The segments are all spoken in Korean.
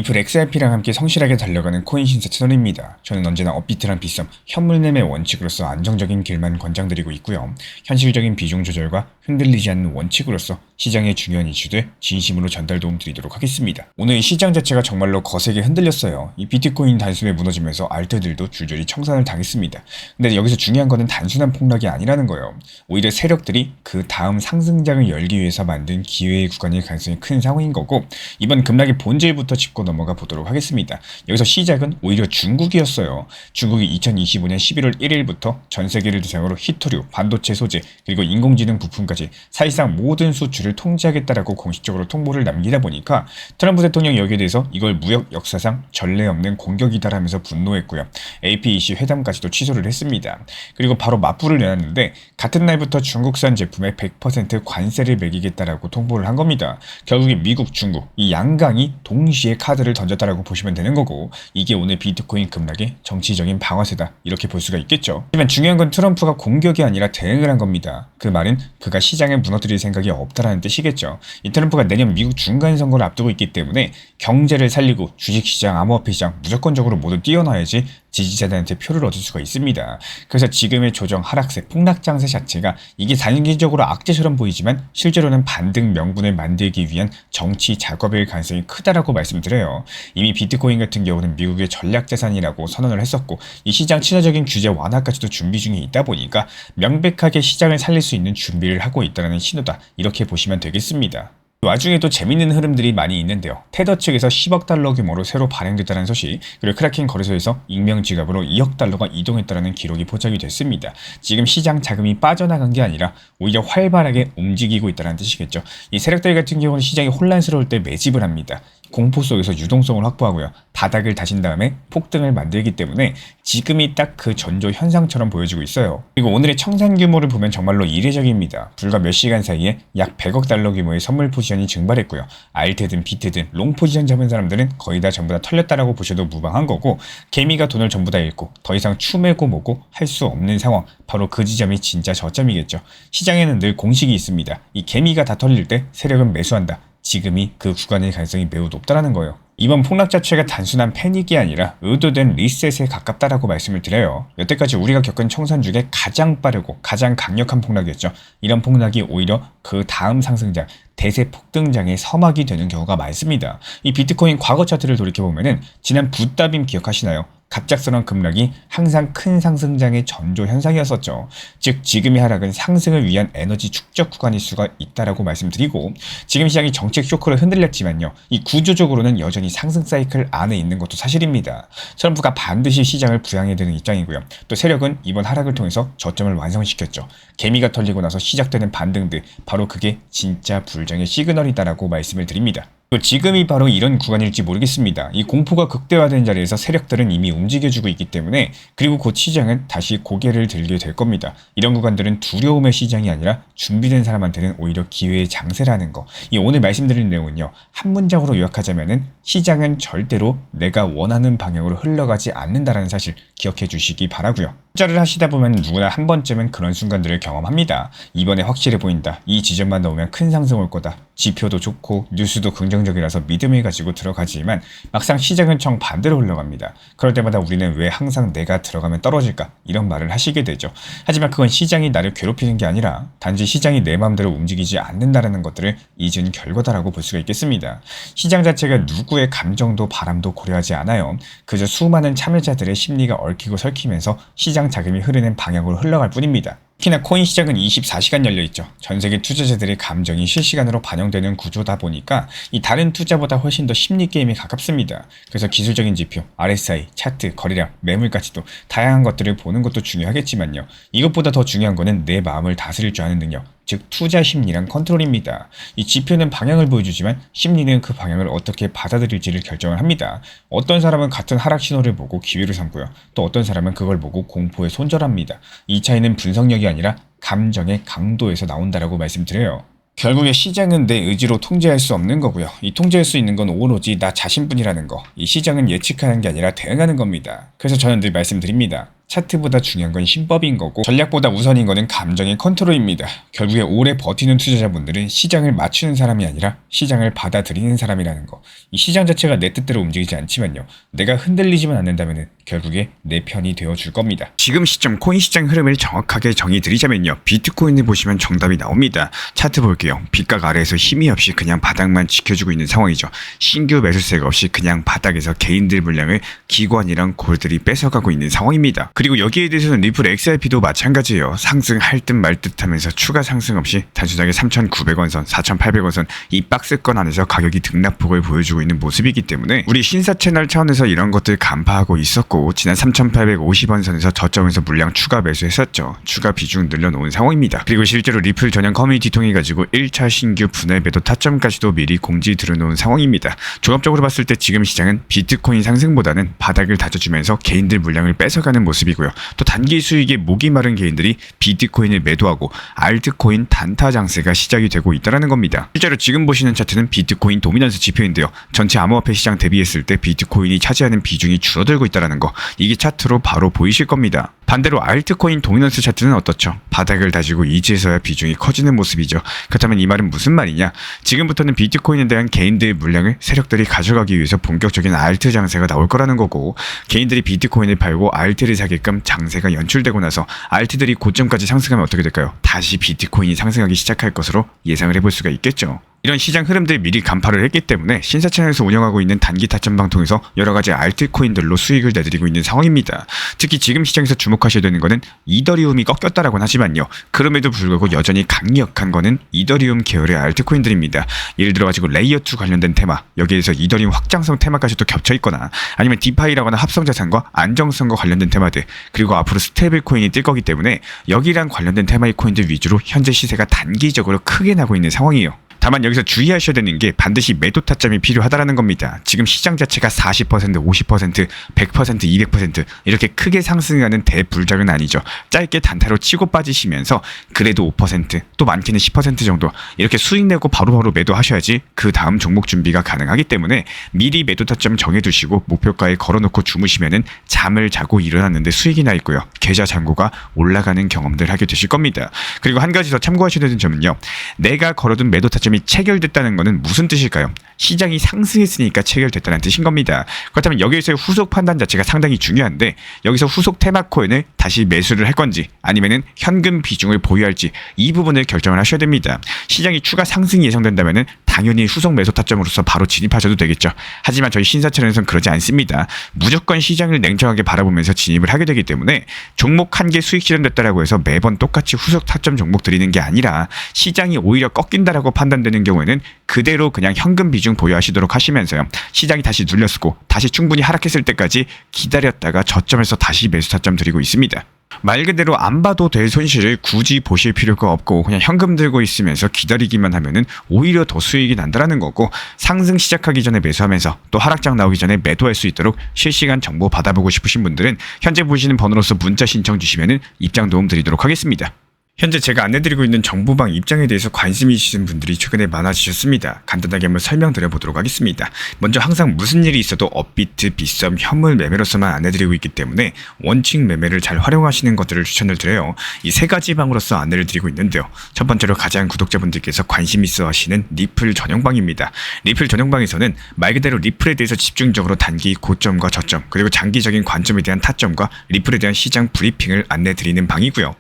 메이플 XRP랑 함께 성실하게 달려가는 코인 신사 채널입니다. 저는 언제나 업비트란 비썸, 현물매매 원칙으로서 안정적인 길만 권장드리고 있고요. 현실적인 비중 조절과 흔들리지 않는 원칙으로서 시장의 중요한 이슈들 진심으로 전달 도움 드리도록 하겠습니다. 오늘 시장 자체가 정말로 거세게 흔들렸어요. 이 비트코인 단숨에 무너지면서 알트들도 줄줄이 청산을 당했습니다. 근데 여기서 중요한 거는 단순한 폭락이 아니라는 거예요. 오히려 세력들이 그 다음 상승장을 열기 위해서 만든 기회의 구간일 가능성이 큰 상황인 거고, 이번 급락의 본질부터 짚고 넘어가 보도록 하겠습니다. 여기서 시작은 오히려 중국이었어요. 중국이 2025년 11월 1일부터 전 세계를 대상으로 히토류, 반도체 소재, 그리고 인공지능 부품까지 사실상 모든 수출을 통제하겠다라고 공식적으로 통보를 남기다 보니까 트럼프 대통령이 여기에 대해서 이걸 무역 역사상 전례 없는 공격이다라면서 분노했고요. APEC 회담까지도 취소를 했습니다. 그리고 바로 맞불을 내놨는데 같은 날부터 중국산 제품에 100% 관세를 매기겠다라고 통보를 한 겁니다. 결국에 미국, 중국 이 양강이 동시에 카드를 던졌다라고 보시면 되는 거고, 이게 오늘 비트코인 급락의 정치적인 방아쇠다 이렇게 볼 수가 있겠죠. 하지만 중요한 건 트럼프가 공격이 아니라 대응을 한 겁니다. 그 말은 그가 시장을 무너뜨릴 생각이 없다라는 뜻이겠죠. 이 트럼프가 내년 미국 중간선거를 앞두고 있기 때문에 경제를 살리고 주식시장, 암호화폐 시장 무조건적으로 모두 뛰어나야지 지지자들한테 표를 얻을 수가 있습니다. 그래서 지금의 조정, 하락세, 폭락장세 자체가 이게 단기적으로 악재처럼 보이지만 실제로는 반등 명분을 만들기 위한 정치 작업일 가능성이 크다라고 말씀드려요. 이미 비트코인 같은 경우는 미국의 전략자산이라고 선언을 했었고, 이 시장 친화적인 규제 완화까지도 준비 중에 있다 보니까 명백하게 시장을 살릴 수 있는 준비를 하고 있다는 신호다 이렇게 보시면 되겠습니다. 와중에도 재밌는 흐름들이 많이 있는데요. 테더 측에서 10억 달러 규모로 새로 발행됐다는 소식, 그리고 크라켄 거래소에서 익명 지갑으로 2억 달러가 이동했다는 기록이 포착이 됐습니다. 지금 시장 자금이 빠져나간 게 아니라 오히려 활발하게 움직이고 있다는 뜻이겠죠. 이 세력들 같은 경우는 시장이 혼란스러울 때 매집을 합니다. 공포 속에서 유동성을 확보하고요. 바닥을 다진 다음에 폭등을 만들기 때문에 지금이 딱 그 전조 현상처럼 보여지고 있어요. 그리고 오늘의 청산 규모를 보면 정말로 이례적입니다. 불과 몇 시간 사이에 약 100억 달러 규모의 선물 포지션이 증발했고요. 알트든 비트든 롱 포지션 잡은 사람들은 거의 다 전부 다 털렸다라고 보셔도 무방한 거고, 개미가 돈을 전부 다 잃고 더 이상 추매고 뭐고 할 수 없는 상황, 바로 그 지점이 진짜 저점이겠죠. 시장에는 늘 공식이 있습니다. 이 개미가 다 털릴 때 세력은 매수한다. 지금이 그 구간의 가능성이 매우 높다라는 거예요. 이번 폭락 자체가 단순한 패닉이 아니라 의도된 리셋에 가깝다라고 말씀을 드려요. 여태까지 우리가 겪은 청산 중에 가장 빠르고 가장 강력한 폭락이었죠. 이런 폭락이 오히려 그 다음 상승장, 대세 폭등장의 서막이 되는 경우가 많습니다. 이 비트코인 과거 차트를 돌이켜보면은 지난 붓다빔 기억하시나요? 갑작스러운 급락이 항상 큰 상승장의 전조 현상이었었죠. 즉 지금의 하락은 상승을 위한 에너지 축적 구간일 수가 있다라고 말씀드리고, 지금 시장이 정책 쇼크로 흔들렸지만요, 이 구조적으로는 여전히 상승 사이클 안에 있는 것도 사실입니다. 트럼프가 반드시 시장을 부양해야 되는 입장이고요. 또 세력은 이번 하락을 통해서 저점을 완성시켰죠. 개미가 털리고 나서 시작되는 반등들, 바로 그게 진짜 불장의 시그널이다라고 말씀을 드립니다. 지금이 바로 이런 구간일지 모르겠습니다. 이 공포가 극대화된 자리에서 세력들은 이미 움직여주고 있기 때문에, 그리고 곧 시장은 다시 고개를 들게 될 겁니다. 이런 구간들은 두려움의 시장이 아니라 준비된 사람한테는 오히려 기회의 장세라는 거. 이 오늘 말씀드린 내용은요, 한 문장으로 요약하자면은 시장은 절대로 내가 원하는 방향으로 흘러가지 않는다라는 사실 기억해 주시기 바라고요. 투자를 하시다 보면 누구나 한 번쯤은 그런 순간들을 경험합니다. 이번에 확실해 보인다. 이 지점만 넣으면 큰 상승 올 거다. 지표도 좋고 뉴스도 긍정적이라서 믿음을 가지고 들어가지만 막상 시장은 정반대로 흘러갑니다. 그럴 때마다 우리는 왜 항상 내가 들어가면 떨어질까? 이런 말을 하시게 되죠. 하지만 그건 시장이 나를 괴롭히는 게 아니라 단지 시장이 내 마음대로 움직이지 않는다는 것들을 잊은 결과다라고 볼 수가 있겠습니다. 시장 자체가 누구의 감정도 바람도 고려하지 않아요. 그저 수많은 참여자들의 심리가 얽히고 설키면서 시장 자금이 흐르는 방향으로 흘러갈 뿐입니다. 특히나 코인 시장은 24시간 열려있죠. 전세계 투자자들의 감정이 실시간으로 반영되는 구조다 보니까 이 다른 투자보다 훨씬 더 심리게임에 가깝습니다. 그래서 기술적인 지표, RSI, 차트, 거래량, 매물까지도 다양한 것들을 보는 것도 중요하겠지만요, 이것보다 더 중요한 거는 내 마음을 다스릴 줄 아는 능력, 즉 투자 심리랑 컨트롤입니다. 이 지표는 방향을 보여주지만 심리는 그 방향을 어떻게 받아들일지를 결정을 합니다. 어떤 사람은 같은 하락 신호를 보고 기회를 삼고요. 또 어떤 사람은 그걸 보고 공포에 손절합니다. 이 차이는 분석력이 아니라 감정의 강도에서 나온다라고 말씀드려요. 결국에 시장은 내 의지로 통제할 수 없는 거고요. 이 통제할 수 있는 건 오로지 나 자신뿐이라는 거. 이 시장은 예측하는 게 아니라 대응하는 겁니다. 그래서 저는 늘 말씀드립니다. 차트보다 중요한 건 신법인 거고 전략보다 우선인 거는 감정의 컨트롤입니다. 결국에 오래 버티는 투자자분들은 시장을 맞추는 사람이 아니라 시장을 받아들이는 사람이라는 거. 이 시장 자체가 내 뜻대로 움직이지 않지만요. 내가 흔들리지만 않는다면 결국에 내 편이 되어줄 겁니다. 지금 시점 코인 시장 흐름을 정확하게 정의드리자면요. 비트코인을 보시면 정답이 나옵니다. 차트 볼게요. 빗각 아래에서 힘이 없이 그냥 바닥만 지켜주고 있는 상황이죠. 신규 매수세가 없이 그냥 바닥에서 개인들 물량을 기관이랑 골들이 뺏어가고 있는 상황입니다. 그리고 여기에 대해서는 리플 XRP도 마찬가지예요. 상승할 듯 말 듯 하면서 추가 상승 없이 단순하게 3,900원 선, 4,800원 선 이 박스권 안에서 가격이 등락폭을 보여주고 있는 모습이기 때문에 우리 신사 채널 차원에서 이런 것들 간파하고 있었고 지난 3,850원 선에서 저점에서 물량 추가 매수했었죠. 추가 비중 늘려놓은 상황입니다. 그리고 실제로 리플 전용 커뮤니티 통해 가지고 1차 신규 분할 매도 타점까지도 미리 공지 들어놓은 상황입니다. 종합적으로 봤을 때 지금 시장은 비트코인 상승보다는 바닥을 다져주면서 개인들 물량을 뺏어가는 모습이고요. 또 단기 수익에 목이 마른 개인들이 비트코인을 매도하고 알트코인 단타 장세가 시작이 되고 있다는 겁니다. 실제로 지금 보시는 차트는 비트코인 도미넌스 지표인데요. 전체 암호화폐 시장 대비했을 때 비트코인이 차지하는 비중이 줄어들고 있다는 거 이게 차트로 바로 보이실 겁니다. 반대로 알트코인 도미넌스 차트는 어떻죠? 바닥을 다지고 이제서야 비중이 커지는 모습이죠. 그렇다면 이 말은 무슨 말이냐? 지금부터는 비트코인에 대한 개인들의 물량을 세력들이 가져가기 위해서 본격적인 알트 장세가 나올 거라는 거고 개인들이 비트코인을 팔고 알트를 사게끔 장세가 연출되고 나서 알트들이 고점까지 상승하면 어떻게 될까요? 다시 비트코인이 상승하기 시작할 것으로 예상을 해볼 수가 있겠죠. 이런 시장 흐름들 미리 간파를 했기 때문에 신사 채널에서 운영하고 있는 단기 타점방 통해서 여러가지 알트코인들로 수익을 내드리고 있는 상황입니다. 특히 지금 시장에서 주목하셔야 되는 거는 이더리움이 꺾였다라고는 하지만요. 그럼에도 불구하고 여전히 강력한 거는 이더리움 계열의 알트코인들입니다. 예를 들어가지고 레이어2 관련된 테마, 여기에서 이더리움 확장성 테마까지도 겹쳐있거나 아니면 디파이라거나 합성자산과 안정성과 관련된 테마들 그리고 앞으로 스테이블 코인이 뜰 거기 때문에 여기랑 관련된 테마의 코인들 위주로 현재 시세가 단기적으로 크게 나고 있는 상황이에요. 다만 여기서 주의하셔야 되는 게 반드시 매도 타점이 필요하다는 겁니다. 지금 시장 자체가 40%, 50%, 100%, 200% 이렇게 크게 상승하는 대불작은 아니죠. 짧게 단타로 치고 빠지시면서 그래도 5%또 많게는 10% 정도 이렇게 수익 내고 바로바로 매도하셔야지 그 다음 종목 준비가 가능하기 때문에 미리 매도 타점 정해두시고 목표가에 걸어놓고 주무시면은 잠을 자고 일어났는데 수익이 나 있고요. 계좌 잔고가 올라가는 경험들 하게 되실 겁니다. 그리고 한 가지 더 참고하셔야 되는 점은요. 내가 걸어둔 매도 타점 체결됐다는 것은 무슨 뜻일까요? 시장이 상승했으니까 체결됐다는 뜻인 겁니다. 그렇다면 여기에서의 후속 판단 자체가 상당히 중요한데 여기서 후속 테마코인을 다시 매수를 할 건지 아니면은 현금 비중을 보유할지 이 부분을 결정을 하셔야 됩니다. 시장이 추가 상승이 예상된다면은 당연히 후속 매수 타점으로서 바로 진입하셔도 되겠죠. 하지만 저희 신사채널에서는 그러지 않습니다. 무조건 시장을 냉정하게 바라보면서 진입을 하게 되기 때문에 종목 한 개 수익 실현됐다라고 해서 매번 똑같이 후속 타점 종목 드리는 게 아니라 시장이 오히려 꺾인다라고 판단되는 경우에는 그대로 그냥 현금 비중 보유하시도록 하시면서요. 시장이 다시 눌렸고 다시 충분히 하락했을 때까지 기다렸다가 저점에서 다시 매수 타점 드리고 있습니다. 말 그대로 안 봐도 될 손실을 굳이 보실 필요가 없고 그냥 현금 들고 있으면서 기다리기만 하면은 오히려 더 수익이 난다라는 거고 상승 시작하기 전에 매수하면서 또 하락장 나오기 전에 매도할 수 있도록 실시간 정보 받아보고 싶으신 분들은 현재 보시는 번호로서 문자 신청 주시면은 입장 도움 드리도록 하겠습니다. 현재 제가 안내드리고 있는 정보방 입장에 대해서 관심이 있으신 분들이 최근에 많아지셨습니다. 간단하게 한번 설명드려보도록 하겠습니다. 먼저 항상 무슨 일이 있어도 업비트, 빗썸, 현물 매매로서만 안내드리고 있기 때문에 원칙 매매를 잘 활용하시는 것들을 추천을 드려요. 이 세 가지 방으로서 안내를 드리고 있는데요. 첫 번째로 가장 구독자분들께서 관심 있어 하시는 리플 전용방입니다. 리플 전용방에서는 말 그대로 리플에 대해서 집중적으로 단기 고점과 저점 그리고 장기적인 관점에 대한 타점과 리플에 대한 시장 브리핑을 안내드리는 방이고요.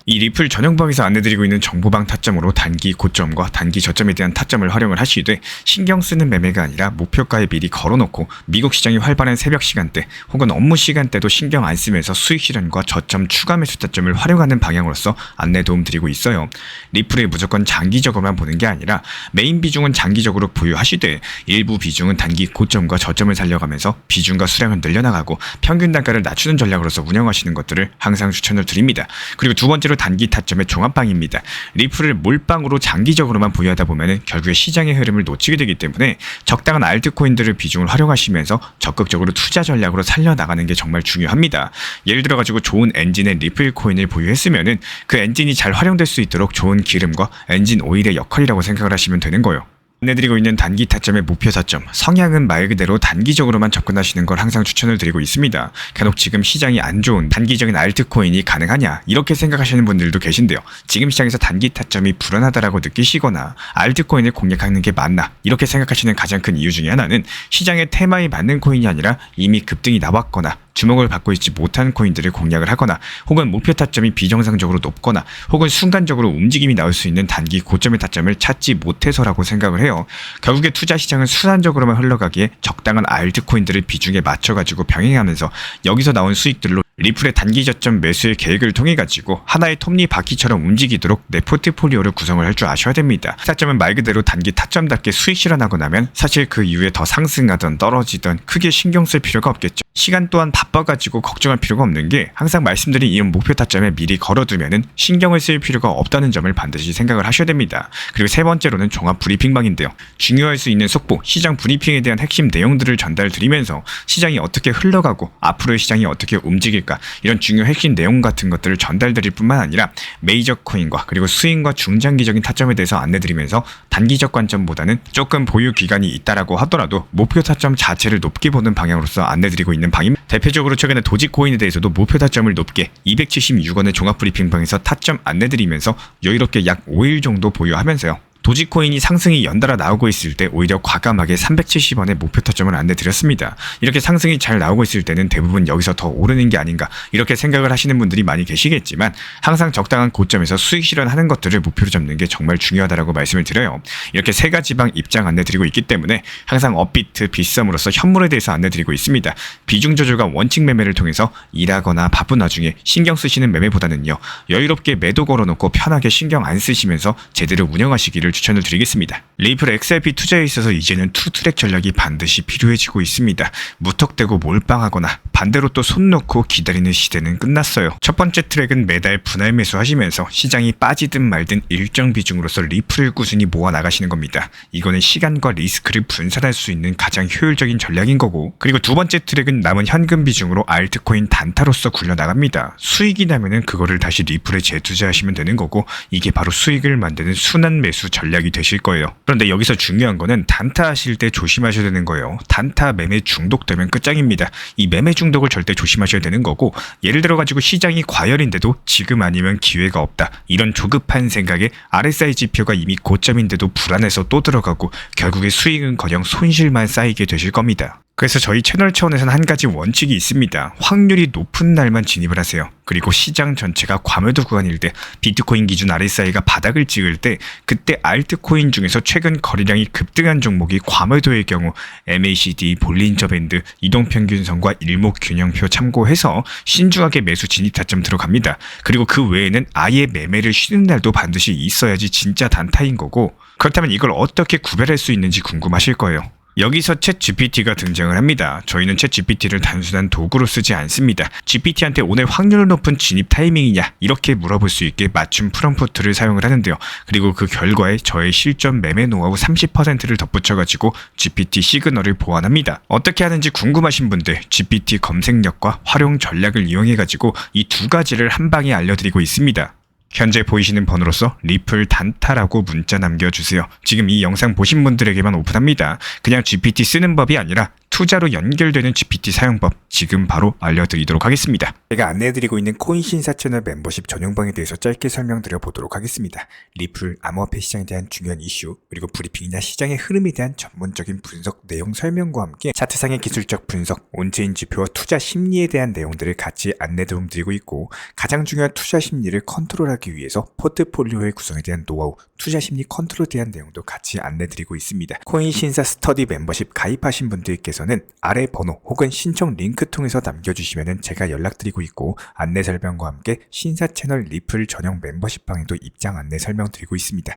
이 리플 전용방에서 안내드리고 있는 정보방 타점으로 단기 고점과 단기 저점에 대한 타점을 활용을 하시되 신경 쓰는 매매가 아니라 목표가에 미리 걸어놓고 미국 시장이 활발한 새벽 시간대 혹은 업무 시간대도 신경 안 쓰면서 수익 실현과 저점 추가 매수 타점을 활용하는 방향으로서 안내 도움 드리고 있어요. 리플을 무조건 장기적으로만 보는 게 아니라 메인 비중은 장기적으로 보유하시되 일부 비중은 단기 고점과 저점을 살려가면서 비중과 수량을 늘려나가고 평균 단가를 낮추는 전략으로서 운영하시는 것들을 항상 추천을 드립니다. 그리고 두 번째로 단기 타점의 종합방입니다. 리플을 몰빵으로 장기적으로만 보유하다 보면 결국에 시장의 흐름을 놓치게 되기 때문에 적당한 알트코인들을 비중을 활용하시면서 적극적으로 투자 전략으로 살려나가는 게 정말 중요합니다. 예를 들어가지고 좋은 엔진의 리플 코인을 보유했으면 그 엔진이 잘 활용될 수 있도록 좋은 기름과 엔진 오일의 역할이라고 생각을 하시면 되는 거예요. 안내드리고 있는 단기 타점의 목표 타점, 성향은 말 그대로 단기적으로만 접근하시는 걸 항상 추천을 드리고 있습니다. 간혹 지금 시장이 안 좋은 단기적인 알트코인이 가능하냐 이렇게 생각하시는 분들도 계신데요. 지금 시장에서 단기 타점이 불안하다라고 느끼시거나 알트코인을 공략하는 게 맞나 이렇게 생각하시는 가장 큰 이유 중에 하나는 시장의 테마에 맞는 코인이 아니라 이미 급등이 나왔거나 주목을 받고 있지 못한 코인들을 공략을 하거나 혹은 목표 타점이 비정상적으로 높거나 혹은 순간적으로 움직임이 나올 수 있는 단기 고점의 타점을 찾지 못해서라고 생각을 해요. 결국에 투자 시장은 순환적으로만 흘러가기에 적당한 알트코인들을 비중에 맞춰가지고 병행하면서 여기서 나온 수익들로 리플의 단기 저점 매수의 계획을 통해 가지고 하나의 톱니바퀴처럼 움직이도록 내 포트폴리오를 구성을 할 줄 아셔야 됩니다. 타점은 말 그대로 단기 타점답게 수익 실현하고 나면 사실 그 이후에 더 상승하던 떨어지던 크게 신경 쓸 필요가 없겠죠. 시간 또한 바빠가지고 걱정할 필요가 없는 게 항상 말씀드린 이 목표 타점에 미리 걸어두면은 신경을 쓸 필요가 없다는 점을 반드시 생각을 하셔야 됩니다. 그리고 세 번째로는 종합 브리핑방인데요. 중요할 수 있는 속보, 시장 브리핑에 대한 핵심 내용들을 전달드리면서 시장이 어떻게 흘러가고 앞으로의 시장이 어떻게 움직일까 이런 중요 핵심 내용 같은 것들을 전달드릴 뿐만 아니라 메이저 코인과 그리고 스윙과 중장기적인 타점에 대해서 안내드리면서 단기적 관점보다는 조금 보유 기간이 있다라고 하더라도 목표 타점 자체를 높게 보는 방향으로서 안내드리고 있는 방입니다. 대표적으로 최근에 도지코인에 대해서도 목표 타점을 높게 276원의 종합 브리핑방에서 타점 안내드리면서 여유롭게 약 5일 정도 보유하면서요. 도지코인이 상승이 연달아 나오고 있을 때 오히려 과감하게 370원의 목표 타점을 안내드렸습니다. 이렇게 상승이 잘 나오고 있을 때는 대부분 여기서 더 오르는 게 아닌가 이렇게 생각을 하시는 분들이 많이 계시겠지만 항상 적당한 고점에서 수익 실현하는 것들을 목표로 잡는 게 정말 중요하다고 말씀을 드려요. 이렇게 세 가지 방 입장 안내드리고 있기 때문에 항상 업비트, 빗썸으로서 현물에 대해서 안내드리고 있습니다. 비중 조절과 원칙 매매를 통해서 일하거나 바쁜 와중에 신경 쓰시는 매매보다는요. 여유롭게 매도 걸어놓고 편하게 신경 안 쓰시면서 제대로 운영하시기를 추천을 드리겠습니다. 리플 XRP 투자에 있어서 이제는 투트랙 전략이 반드시 필요해지고 있습니다. 무턱대고 몰빵하거나 반대로 또 손 놓고 기다리는 시대는 끝났어요. 첫 번째 트랙은 매달 분할 매수하시면서 시장이 빠지든 말든 일정 비중으로서 리플을 꾸준히 모아 나가시는 겁니다. 이거는 시간과 리스크를 분산할 수 있는 가장 효율적인 전략인 거고, 그리고 두 번째 트랙은 남은 현금 비중으로 알트코인 단타로서 굴려나갑니다. 수익이 나면은 그거를 다시 리플에 재투자하시면 되는 거고, 이게 바로 수익을 만드는 순환 매수 전략이 되실 거예요. 그런데 여기서 중요한 거는 단타 하실 때 조심하셔야 되는 거예요. 단타 매매 중독되면 끝장입니다. 이 매매 중독을 절대 조심하셔야 되는 거고, 예를 들어 가지고 시장이 과열인데도 지금 아니면 기회가 없다, 이런 조급한 생각에 RSI 지표가 이미 고점인데도 불안해서 또 들어가고 결국에 수익은커녕 손실만 쌓이게 되실 겁니다. 그래서 저희 채널 차원에서는 한 가지 원칙이 있습니다. 확률이 높은 날만 진입을 하세요. 그리고 시장 전체가 과매도 구간일 때, 비트코인 기준 RSI가 바닥을 찍을 때, 그때 알트코인 중에서 최근 거래량이 급등한 종목이 과매도의 경우 MACD, 볼린저 밴드, 이동평균선과 일목균형표 참고해서 신중하게 매수 진입 타점 들어갑니다. 그리고 그 외에는 아예 매매를 쉬는 날도 반드시 있어야지 진짜 단타인 거고, 그렇다면 이걸 어떻게 구별할 수 있는지 궁금하실 거예요. 여기서 챗 GPT가 등장을 합니다. 저희는 챗 GPT를 단순한 도구로 쓰지 않습니다. GPT한테 오늘 확률 높은 진입 타이밍이냐 이렇게 물어볼 수 있게 맞춤 프롬프트를 사용을 하는데요. 그리고 그 결과에 저의 실전 매매 노하우 30%를 덧붙여가지고 GPT 시그널을 보완합니다. 어떻게 하는지 궁금하신 분들 GPT 검색력과 활용 전략을 이용해가지고 이 두 가지를 한 방에 알려드리고 있습니다. 현재 보이시는 번호로서 리플 단타라고 문자 남겨주세요. 지금 이 영상 보신 분들에게만 오픈합니다. 그냥 GPT 쓰는 법이 아니라 투자로 연결되는 GPT 사용법 지금 바로 알려드리도록 하겠습니다. 제가 안내해드리고 있는 코인 신사 채널 멤버십 전용방에 대해서 짧게 설명드려 보도록 하겠습니다. 리플, 암호화폐 시장에 대한 중요한 이슈, 그리고 브리핑이나 시장의 흐름에 대한 전문적인 분석 내용 설명과 함께 차트상의 기술적 분석, 온체인 지표와 투자 심리에 대한 내용들을 같이 안내 도움드리고 있고, 가장 중요한 투자 심리를 컨트롤하기 위해서 포트폴리오의 구성에 대한 노하우, 투자 심리 컨트롤에 대한 내용도 같이 안내드리고 있습니다. 코인 신사 스터디 멤버십 가입하신 분들께서는 아래 번호 혹은 신청 링크 통해서 남겨주시면 제가 연락드리고 있고, 안내 설명과 함께 신사 채널 리플 전용 멤버십 방에도 입장 안내 설명드리고 있습니다.